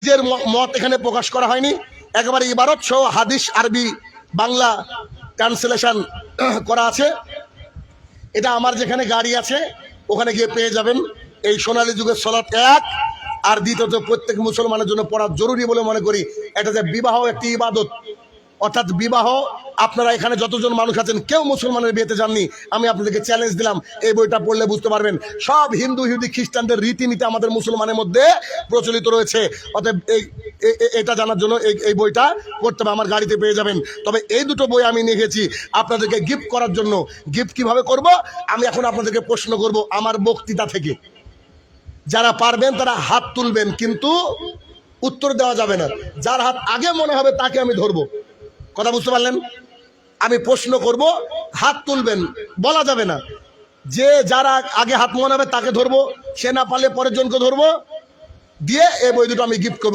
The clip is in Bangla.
নিজের মত এখানে প্রকাশ করা হয়নি, একেবারে ইবারত সহ হাদিস আরবি বাংলা ট্রান্সলেশন করা আছে। এটা আমার যেখানে গাড়ি আছে ওখানে গিয়ে পেয়ে যাবেন। এই সোনালী যুগের সালাত এক, আর দ্বিতীয়ত প্রত্যেক মুসলমানের জন্য পড়া জরুরি বলে মনে করি। এটা যে বিবাহ একটি ইবাদত, অর্থাৎ বিবাহ, আপনারা এখানে যতজন মানুষ আছেন কেউ মুসলমানের বিয়েতে যাননি, আমি আপনাদেরকে চ্যালেঞ্জ দিলাম, এই বইটা পড়লে বুঝতে পারবেন সব হিন্দু ইহুদি খ্রিস্টানদের রীতিনীতি আমাদের মুসলমানের মধ্যে প্রচলিত রয়েছে। অতএব এটা জানার জন্য এই বইটা পড়তে হবে, আমার গাড়িতে পেয়ে যাবেন। তবে এই দুটো বই আমি নিয়ে গেছি আপনাদেরকে গিফট করার জন্য। গিফট কিভাবে করব আমি এখন আপনাদেরকে প্রশ্ন করব আমার বক্তৃতা থেকে। যারা পারবেন তারা হাত তুলবেন, কিন্তু উত্তর দেওয়া যাবে না। যার হাত আগে মনে হবে তাকে আমি ধরবো। কথা বুঝতে পারলেন? আমি প্রশ্ন করব, হাত তুলবেন, বলা যাবে না। যে যারা আগে হাত মনে হবে তাকে ধরবো, সে না পারলে পরের জনকে ধরবো, দিয়ে এই বই দুটো আমি গিফট করবো।